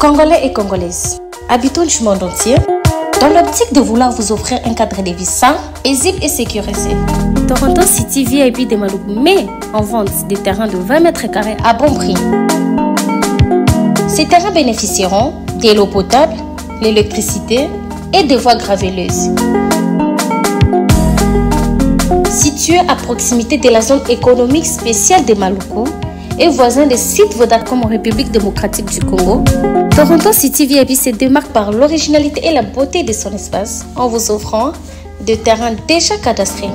Congolais et Congolaises, habitants du monde entier, dans l'optique de vouloir vous offrir un cadre de vie sain, paisible et sécurisé, Toronto City VIP de Maluku met en vente des terrains de 20 mètres carrés à bon prix. Ces terrains bénéficieront de l'eau potable, l'électricité et des voies gravelleuses. Situé à proximité de la zone économique spéciale de Maluku et voisin des sites Vodacom en République démocratique du Congo, Toronto City VIP se démarque par l'originalité et la beauté de son espace en vous offrant des terrains déjà cadastrés.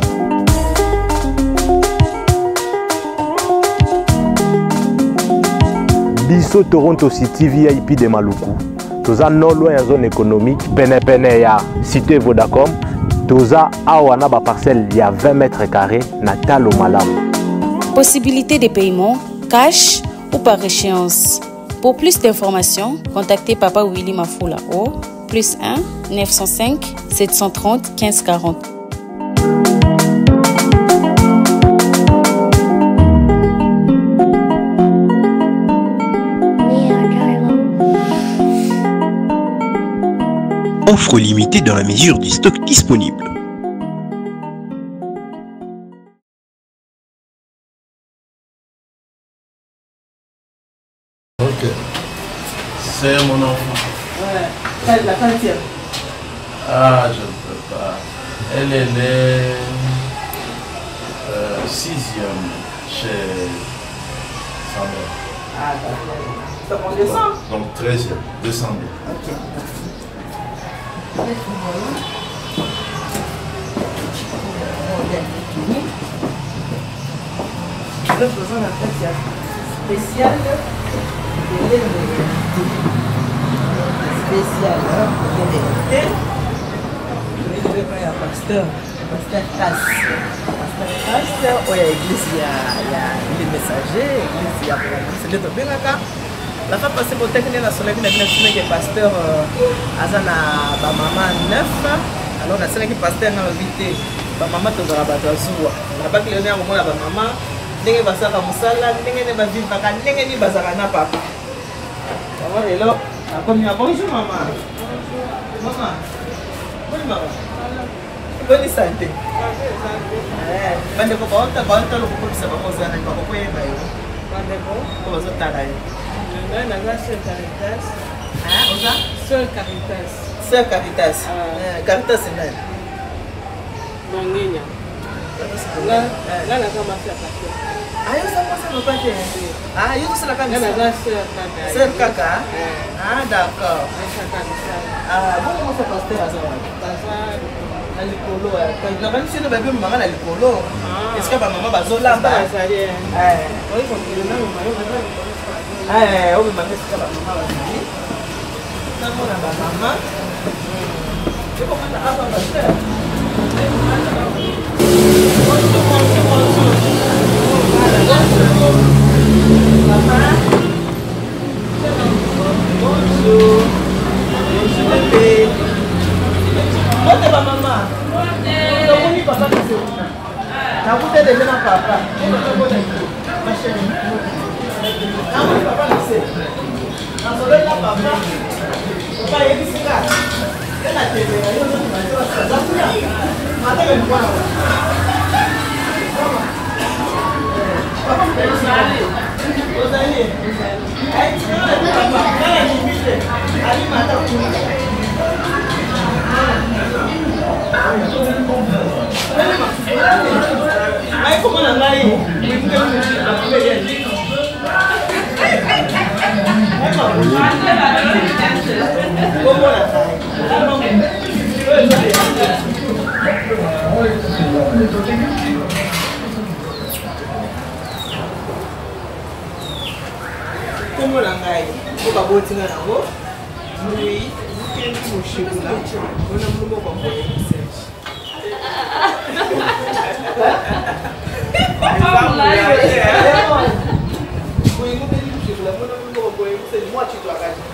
Biso Toronto City VIP de Maluku. Toza non loin en zone économique, pene ya cité Vodacom. Toza awana ba parcelle il y a 20 mètres carrés na talo malam. Possibilité de paiement cash ou par échéance. Pour plus d'informations, contactez Papa Willy Mafoula au +1 905 730 1540. Offre limitée dans la mesure du stock disponible. Ok. C'est mon enfant. Ouais. La quantième. Ah, je ne peux pas. Elle est née 6e chez sa mère. Ah, d'accord. C'est mon descend. Donc 13e, descendue. Ok. Le besoin d'un spécial spécial pasteur oya église ya les messagers église ya c'est de bengaka la fois passée botekene na solaki na bina que pasteur azana ba maman 9 alors na solaki pasteur na vite ba maman tozala bato azuwa na baki le nyango mona ba maman ndenge basaka musala ndenge ne ba vivaka ndenge ni bazaka na papa maman lelo akomi na bonjour maman maman bonne maman bonne santé bande ko baota lo ko bisa ba kozana ba ko yeba yo bande ko bazo tala yo na sœur Caritas oza sœur Caritas Caritas c'est Mangenya. Là, la kama saka. Ayo sama sama pate. Ah, yo c'est la kama. Là, sœur Kaka. Ah, d'accord. Ah, bon ça pasteur à ça. Na likolo. Quand la bande sur le bébé maman na likolo. Est-ce que ba maman bazolamba? Oui, comme il na maman. Oui, maman c'est ba maman bazoli. Na mona ba maman. Je comprends pas pasteur. Bonjour bébé. Bonjour maman. Bonjour papa. Na vous êtes déjà papa. Ma chérie. Na vous papa c'est. Na solo la papa. Papa est ici là. Elle a télé, elle a Comment la gaille? On va botter dans la roue. Oui, vous pouvez vous chez vous là. On a mon mot pour vous. C'est moi qui dois gagner.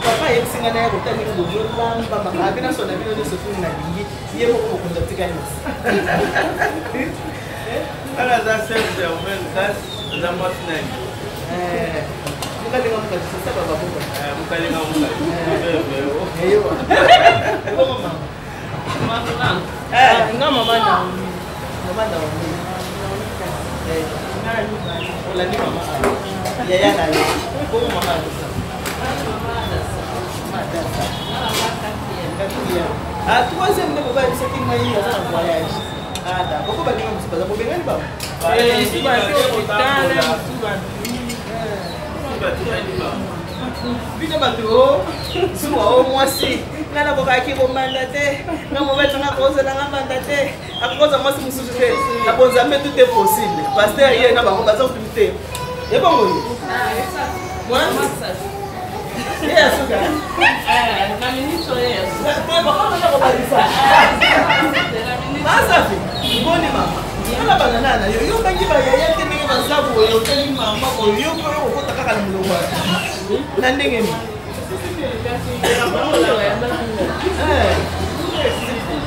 Papa est singa na ko tani ko yo lamba makabi na sona bino de sofu na dingi ye ko ko kunda tika ni ala za chef de men das za masna mukali ngam ka sasa baba ko mukali ngam eyo ko mama mama ngam mama na la ni mama ya na ko mama troisième ne peut pas être ce qu'il m'a dit en voyage. Ah d'accord. Pourquoi tu ne pas bien pas? Vite bateau, soit au moins si. Nana boka ki ko mandaté, na mo mettre na cause la mandaté. À cause de moi c'est monsieur. La bonne jamais tout est possible. Pasteur hier na ba ko ba ça tout est. Et bon moi. Moi yes, okay. Na ministro yes. Kwa bako na ko balisa. Masafi. Ngoni mama. Ala banana yo bangi ba yaya tini ba sabu yo tini mama ko yo ko taka na mulungu. Na ndenge ni.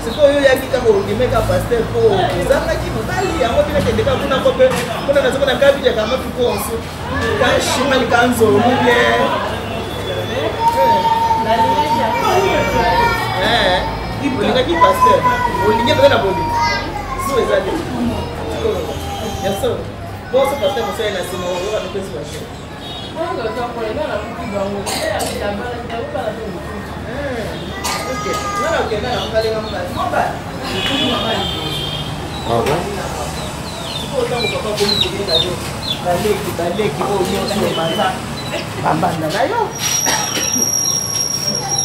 Siko yo yakita ko ngimeka pastor ko. Zanga ki mutali yango bila kendeka kuna ko pe. Kuna nazo na kabija kama tuko onso. Kashima likanzo mubye. Olinga ki pasteur olinga pe na boli so ezali yaso boso pasteur mo sai na simo o ba ko siwa she bongo to ko ina na kuti bango ya bala ya bala to okay na okay na ngale ngamba ngamba ko ta mo papa ko mi ko na yo baleki o yo so mala bambanda na yo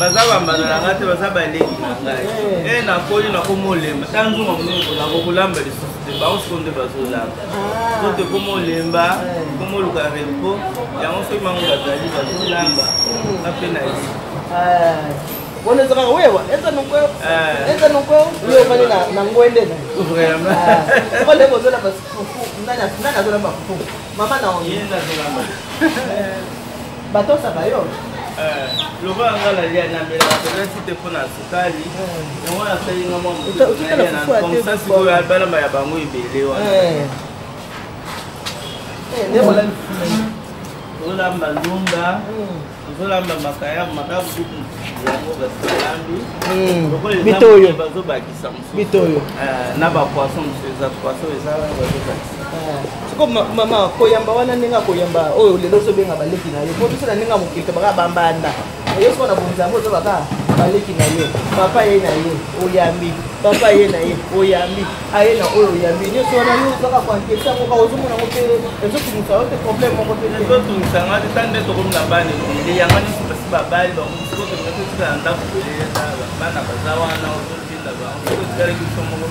bazaba mbana ngate bazaba leki ngai na koli na komolemba tanzuma mungu na kokulamba lisosite ba osonde bazolamba sote komolemba komoluka repo yango so mangu bazali bazolamba ape na yi bona zaka wewe eza nokwe yo bali na ngwende na vraiment ko le bozola basufu ndana zola bafufu mama na onye yenda zola batosa bayo loba ngala lia na mbele na site pona sukali yango na salinga mwa na comme ça siko ya bala ya bango ibelewa nebola ola mbandunga ola mbakaya makabu yango basalambi bitoyo bazobakisa bitoyo na ba poisson za poisson ezala bazobakisa siko mama koyamba wana ninga koyamba oyo lelo so benga baleki na yo moto sona ninga mokita baka bambanda yo so na bonza moto baka baleki na yo papa ye na ye oyambi papa ye na ye oyambi aye na oyo oyambi nyo so na yo baka kwa nkesa ko ka ozumu na mote ezo tumusa ote problème moko te ezo tumusa ngati tande to ko na bani ile yanga ni so basi babali ba musiko to ngato tsika anda ko ile ta bana bazawa na ozo tinda ba ko tsare ki so moko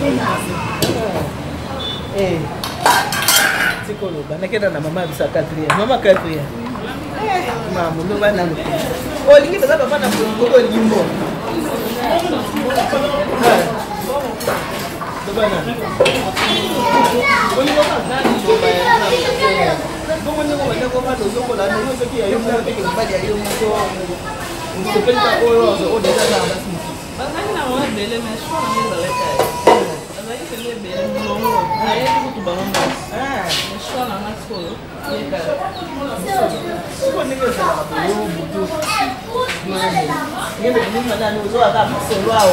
siko lo bana kenda na mama bisa 4e mama 4e mama no bana no o lingi beza papa na ko limbo do bana o lingo bana do bana como ningo bana ko bana zo ko la no so ki ayo mo te ko bali ayo mo so o penta o de da na bana na wa bele me so na mi bale kai aí eu vou tomar uma escola na escola e cara quando ninguém sabe eu buto ninguém me manda no zo aka celular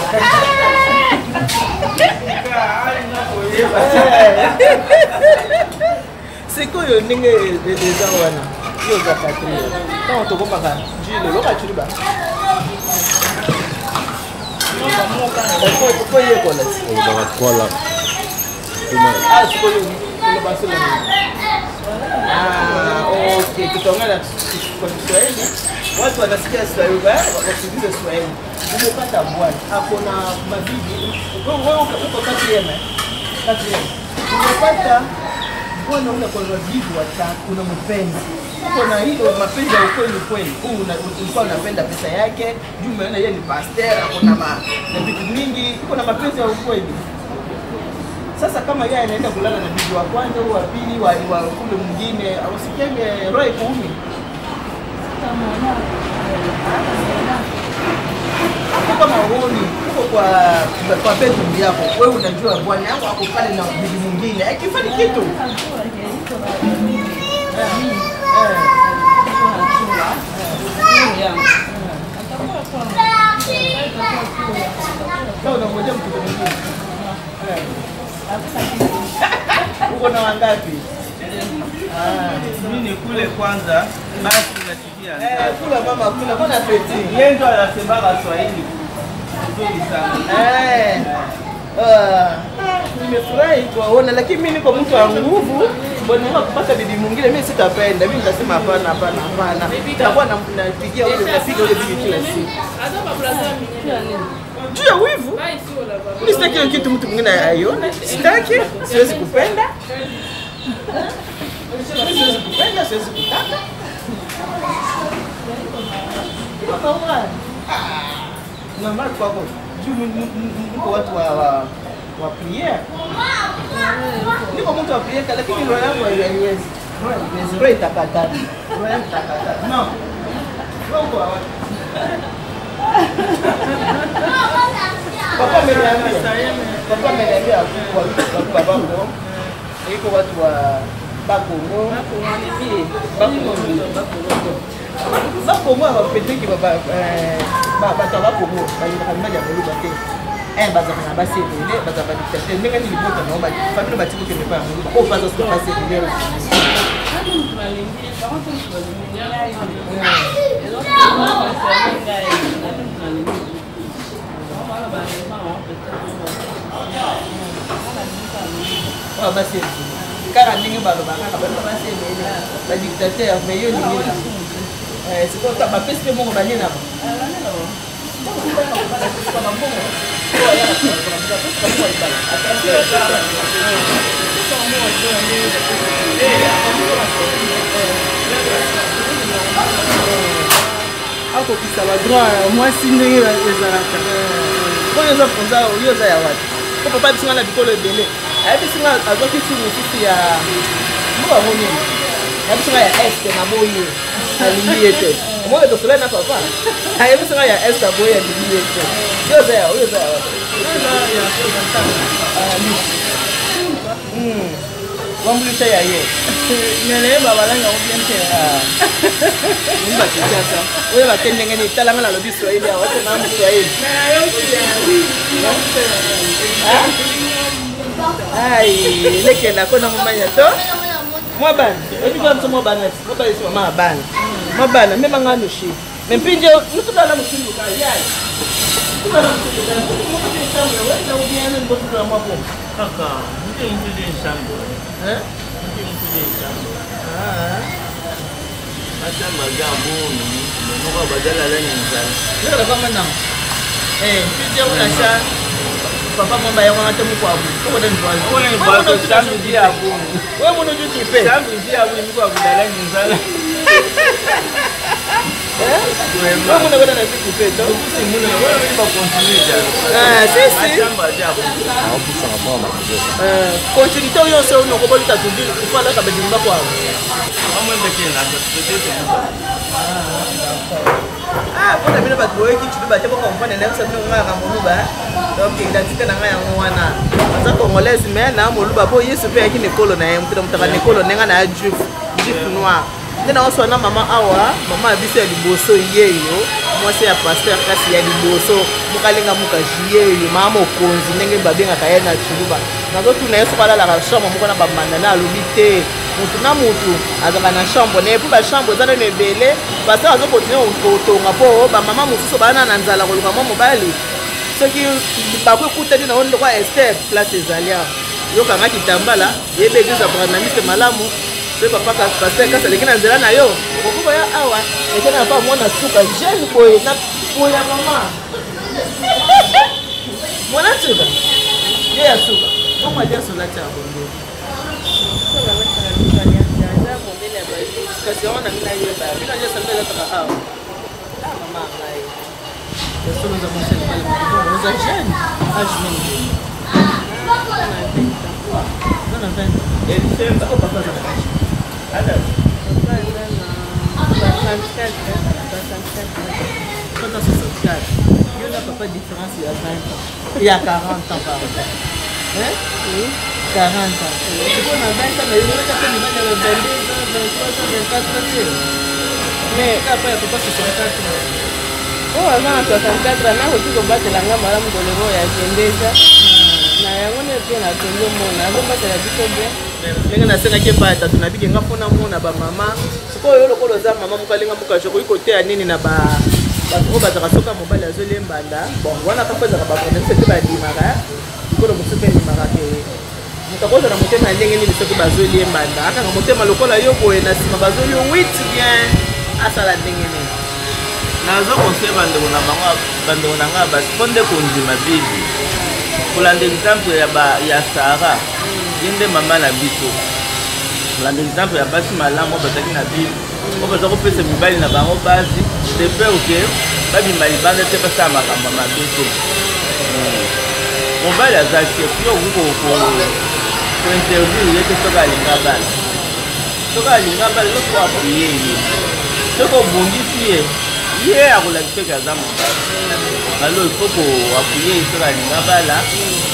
siko yo ninguém deja wana yo za patria então to bomba ka jile lo ka chiriba foi eu cola o cola okay, tutaongea kwa Kiswahili. Watu wanasikia Kiswahili, wasikilize Kiswahili. Umepata bwana, hapo na mabibi. Wewe uko kati yema. Kati yema. Umepata mbona unakuwa wajibu watatu, una mpenzi. Kuna hiyo mapenzi ya ukweli kweli. Ulikuwa unapenda pesa yake, juu umeona yeye ni pastor, kuna na vitu mingi, kuna mapenzi ya ukweli. Sasa kama yeye anaenda kulala na bibi wa kwanza au wa pili wa kule mwingine, ausikienge roho kuumi. Kama uoni uko kwa bedroom yako, wewe unajua bwana yako ako pale na bibi mwingine, akifanya kitu. Unangoja mtoto mwingine. Uko na wangapi? Mimi ni kule kwanza, basi nasikia. Kula mama, kula mbona peti? Yeye ndo anasema Kiswahili. Nzuri sana. Nimefurahi kuona, lakini mimi niko mtu wa nguvu. Bwana kupata bibi mwingine mimi sitapenda. Mimi nitasema hapana. Nitakuwa napigia ule bibi kila siku. Juu ya wivu? Mimi sitaki kitu mtu mwingine aione. Sitaki, siwezi kupenda. Siwezi kutaka. Na mara kwako. Juu niko watu wa prière. Niko mtu wa prière lakini roho yangu haiwezi. Roho itakata. No. Roho Papa ameniambia kwa babangu iko watu wa Bakongo. Bakongo hawapendeki baba Bakongo bali ya Moluba te. Baza kana basi ile baza ba dictateur ndenge nilipota naomba famille batiko ke mepa Moluba ko baza sio basi ile. Basi kaka ndingi baloba kaka basi ba dictateur mais yo ni c'est quoi ba peste que mongo banyena ba ako kisaba droit mwasi ndenge ezalaka bona za ponza yo za ya watu ko papa bisinga na bikolo ebele ayebisinga azwaki suru mosusu ya mboka moni ayebisinga ya este na boye alingi ye te omoyo tosolola na papa ayebisinga ya este na boye alingi ye te yo za ya watu wambulisha ya ye nele baba langa obiente mba kichasa wewe batendenge ni talanga na lobi Swahili awate na mtu Swahili ai leke na kona mumanya to mwabana ebiko mso mwabana mwabana sio mwabana mema ngano shi mpinje mtu dala msindu kai yai kuna mtu dala mtu shamba wewe na ubiana ndo kwa mwapo kaka mtu ndiye shamba hata magambo mnoko badala la nzala ndio kama nao mpinje unasha papa mamba yangu anatemu kwa abu kwa nini wewe shamba ndio hapo wewe mbona unajua kipe shamba ndio hapo ni kwa badala nzala wewe mbona wewe na vipi peto si mbona wewe ni kwa continuer sisi shamba ndio hapo continuité yo so no ko bolita tundi kufala ka bedimba kwa mama ndeke na société kuna bila batu weki chubi bate kwa mfano na sababu ngaka Moluba donc identité na ngaya ngwana baza congolaise mais na Moluba bo yesu pe yakini kolo na yeye mtu mtaka ni kolo nenga na juif noir ndena oso na mama awa mama biso ya liboso yeyo mwasi ya pasteur kasi ya liboso mukalinga mukajiyeyo mama okonzi ndenge babenga kaya na chuluba nazo tuna yesu pala la chambre mukona ba mandana alubite mutu na mutu azaka na chambre ne pour ba chambre zana ne belé pasteur azo continuer otonga po ba mama mususu bana na nzala koluka mama mobali soki bakwe kutani na ondo kwa Esther place ezalia yoka ngati tambala yebe eglise abrahamiste malamu c'est papa pasteur kasa lekina nzela na yo okuba ya awa ekena pa mwana suka jeune boy na boya mama mwana suka ye ya suka kama jaso la cha bongo Kasi on a mina yoba. Mina just a bit of a house. Maman, like. The son of the Muslim, was a jeune. Âge minimum. Non, non, non. Et tu sais, papa, ça va. Alors. Papa, quand on se sauve, il y a pas de différence, il y a 20 ans. Il y a 40 ans par exemple. Hein? Oui. 40 ans. C'est qu'on a 20 ans, mais il y a 22 ans, 23 ans, 24 ans. Mais après, il ne peut pas se 64 ans. Oh, avant 64 ans, on peut combattre la gamme à la Moukolego et à Kendeza. Na yango ne pe na tondo mona ngo batela biso bien ndenge nasengaki epai tatu nabiki nga mpona mona bamama sikoyo lokolo oza mama mokalinga mokaje koki koteya nini na bato oyo bazaka soki mobali azolembanda bon wana kaka ezaka bapromese te bandimaka likolo mosusu mpe endimaka ke moto akozala motema ndenge nini soki bazoliembanda akanga motema lokola yo boye na nsima bazoli wit bien asala ndenge nini nazo conseil bandeko na nga basi mpo nde kondima bibi kolanda exemple ya Sara ye nde mama na biso kolanda exemple ya basi malamu oyo bazalaki na bibi oyo baza kopesa mibali na bango basi de peur ke babima libanda te basala makambo mabe te mobali aza chef yo okoki kointerview ye te soki alinga bala soki alinga bala eloko apuye ye soki obongisi ye ye akolakisa ke aza mobali alo il faut koapuye soki alinga bala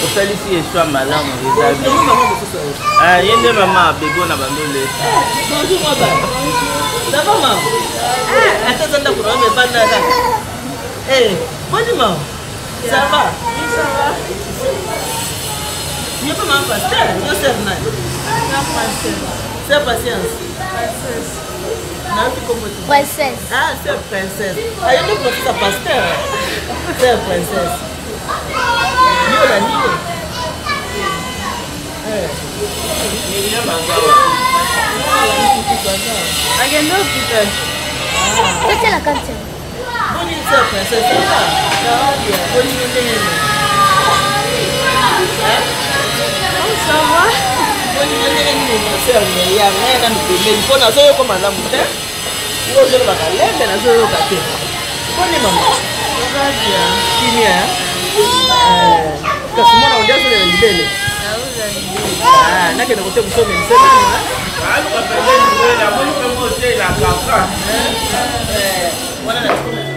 osalisi ye choix malamu eza ye nde mama bego na bandolesa D'abord, maman. Attends, attends, pour me parler là. Eh, bonjour, maman. Ça va? Oui, ça va. Tu n'es pas maman pasteur, tu es sœur, non? C'est patience. Princesse. Non, tu comprends? Princesse. Ah, c'est princesse. Ah, il y a deux princesses pasteur. C'est princesse. Yo la nuit. Agenda hospital. C'est la cantine. Bonne princesse, ça va? Ça va bien. Bonne nuit. Ça va? Bonne nuit, ma soeur. Il y a rien à nous donner. Il faut nous faire comme madame. Il faut que nous parlions, mais nous allons partir. Bonne nuit, maman. Ça va bien. Qui vient? Parce que moi, on dit que c'est le libellé. Ah, n'a que nous côté vous sommes une semaine. Ah, nous appelons la bonne promotion la campagne. Voilà la semaine.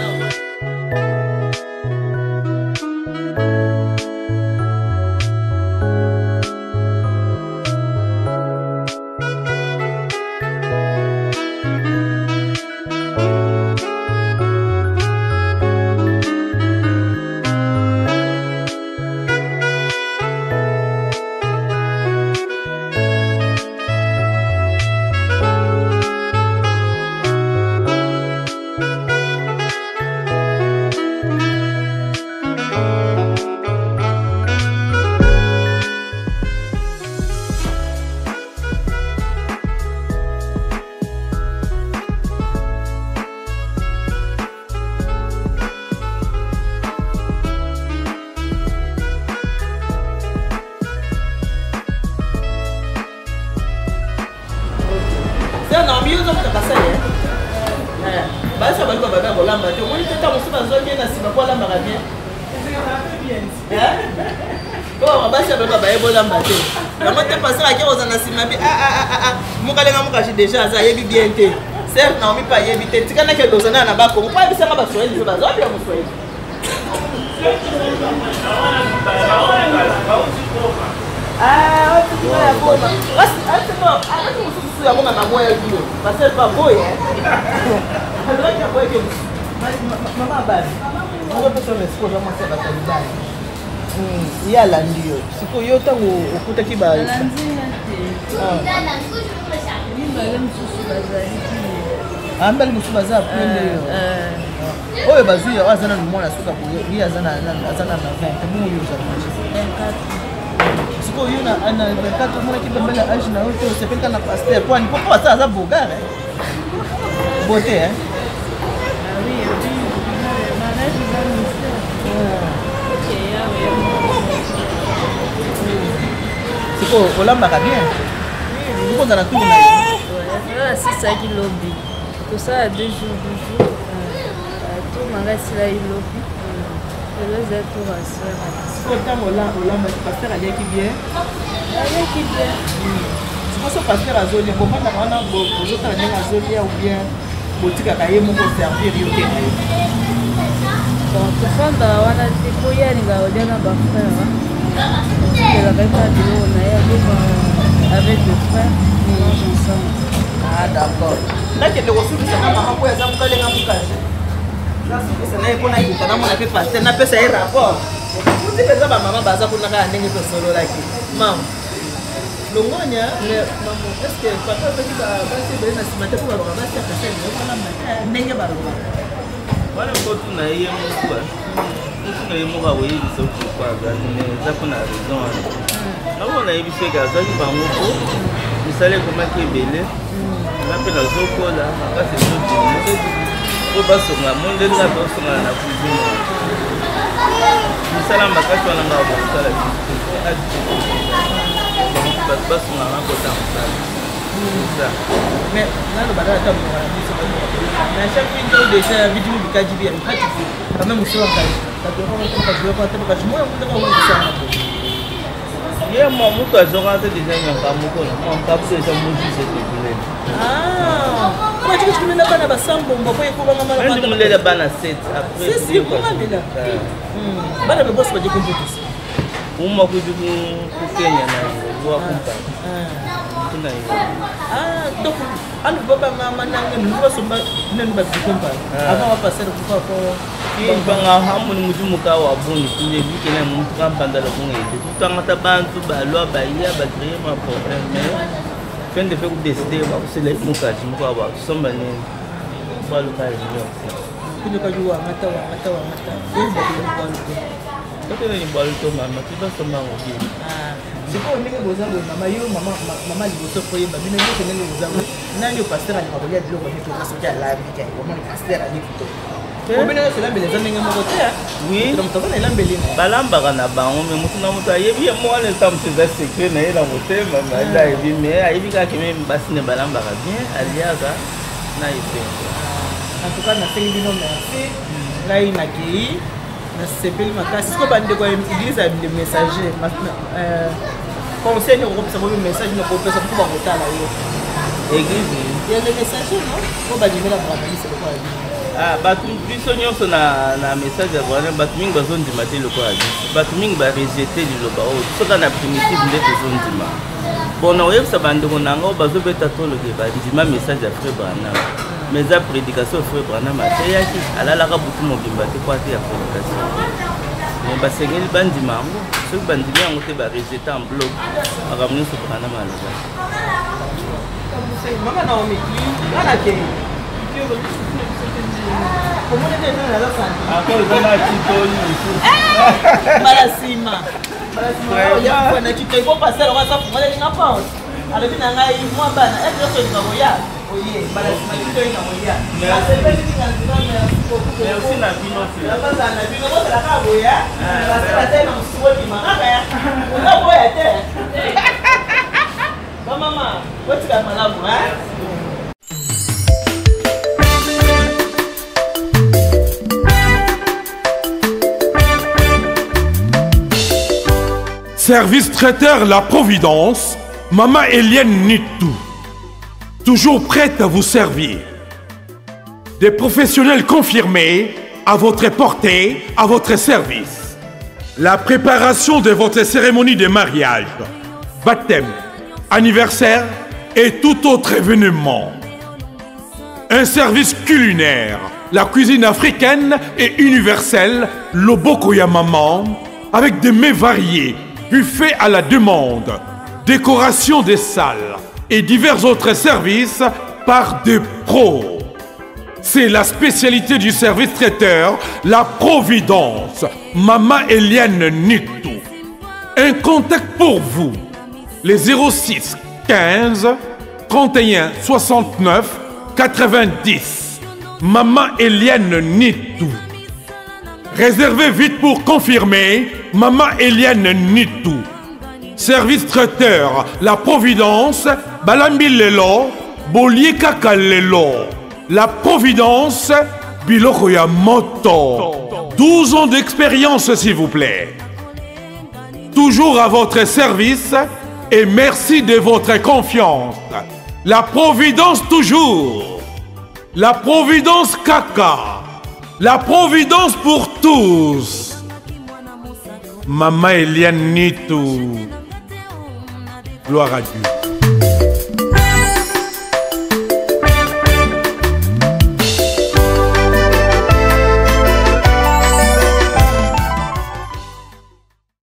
Déjà ça yebi bien té certes na omi pa yebi té tikana ke dozana na bako ko pa bisa ba soyeli ba zo bien mo soyeli ah tu peux la bomba c'est bon arrête mon souci ya bomba maman ya kilo parce que pas boy hein alors que boy que maman basi on peut se mettre pour moi c'est ba talibani ya la ndio siko yo tango okutaki ba ambali musu baza pende yo oyo bazuya wazana mwana suka kuyo azana na 20 mu yo za 24 siko yo na 24 mwana kibembele age na oto sepelka na pasteur kwa ni poko za bogare beauté hein oui mariage dans le mystère OK siko olamba ka bien okonza na tout na ouais si ça qui lobby tout ça à 2 jours tout manga sila ilobi le za tout rasser autant olamba pasteur aliaki bien c'est pasteur azoli komanda wana bozotala ndenge azolia ou bien botikaka ye moko servir yo te na yo bon tofanda wana te po ye alinga olia na bafrère otikelaka eka biloko na ye avec le frère mange ensemble. Ah d'accord nakende kosukisaka mama po aza mokalenga mokaje nasukisa naye mpona ekuka namona mpe pasteur napesa ye rapport uti mpenza bamama baza kuna kaka ndenge tosololaki mama longonya mamo eske papa azaki basi ebele na nsima te mpo baloba basi akasana ndenge balobaka wana nkotuna ye moko nkotuna ye moko akoyebisa pourkui azali me eza mpona raison wana namona yebiso eke azalaki bango po misala ekomaki ebele nga mpe nazokola makasi ezobima po basonga mo ndenge nga tosongana na cuisine misala makasi wana nga bakosala bato basongaka kota mosala mais nalobaka ata mongoka na biso mais à chaque fois déjà vidéo bikaji bien mukati quand même usonga ye moto azonga te deja nyanga moko nkabuso eza mojuse tepulele omatikitikumela bana basambombo po ekobangamalendimolela bana 7 apres bana bebosi baje kompetisi uma kudu kukenya na wakumpa tuna hiyo donc anu baba mama nange nuko somba nenu bazikompa avant wa passer kwa banga hamu ni mujumu ka wa boni kunje bike na muntu kampanda la kungede tutanga tabantu balwa baya ba créer ma problème mais fin de faire décider ba kusela mukaji mukwa ba somba ni ba lokal ni kunje ka juwa mata yenda kwa Tapi ni baru tu mama, kita semang lagi. Siapa ni kan gozang mama yo mama liboso foye ba bino yo kenele gozang. Nani yo pasteur ali makolia dilo kwa kitu kaso kia labi kia. Kwa mani pasteur ali kito. Kwa bino yo sela mbele zanenge moko te. Oui. Donc toko na mbele. Balamba kana bango me mutu na mutu ayebi mo ale tamsiza secret na ila motema mala ebi me ayebi ka keme basine balamba ka bien aliaga na ife. En tout cas na sengi bino merci. Ngai na kei. Nasepeli makasi siko bande kwa église a des messagers conseil ko kopesa bo message no kopesa ko ba ngotala yo église il y a des messagers non ko ba dimela ba bani se ko ba batu biso nyonso na message ya bwana batu mingi bazondima te loko ya biso batu mingi ba rejeter liloba o soka na primitive nde tozondima bona oyebisa bandeko nanga bazobeta toloke bandima message ya frère Brana mais la prédication frère Brana mateyaki alalaka butu mobimba te kwa te ya prédication mais basengeli bandima yango soki bandimi yango te barejeter en bloc makambo nyonso Brana maloba mama Naomi ana ke comment est dans la santé encore dans la titoli malasima ya kwa na titoli ko passer kwa safu ngale ngapa alobi na ngai mwa bana eto so ngabo oye malasima titoli ngabo ya merci na bino la basa na bino ko la kabo ya la tena msuo di makaka ya una boya te mama wetu kama malamu Service traiteur La Providence, Maman Eliane Nitou, toujours prête à vous servir. Des professionnels confirmés à votre portée, à votre service. La préparation de votre cérémonie de mariage, baptême, anniversaire et tout autre événement. Un service culinaire, la cuisine africaine et universelle, Loboko ya Maman, avec des mets variés, buffet à la demande, décoration des salles et divers autres services par des pros. C'est la spécialité du service traiteur, la Providence, Maman Eliane Nitou. Un contact pour vous, les 06 15 31 69 90. Maman Eliane Nitou. Réservez vite pour confirmer Maman Eliane Nitou. Service traiteur, La Providence, balambi lelo, bolie kaka lelo. La Providence, biloko ya moto. 12 ans d'expérience, s'il vous plaît. Toujours à votre service et merci de votre confiance. La Providence toujours. La Providence kaka. La Providence pour tous. Maman Eliane Nitou. Gloire à Dieu.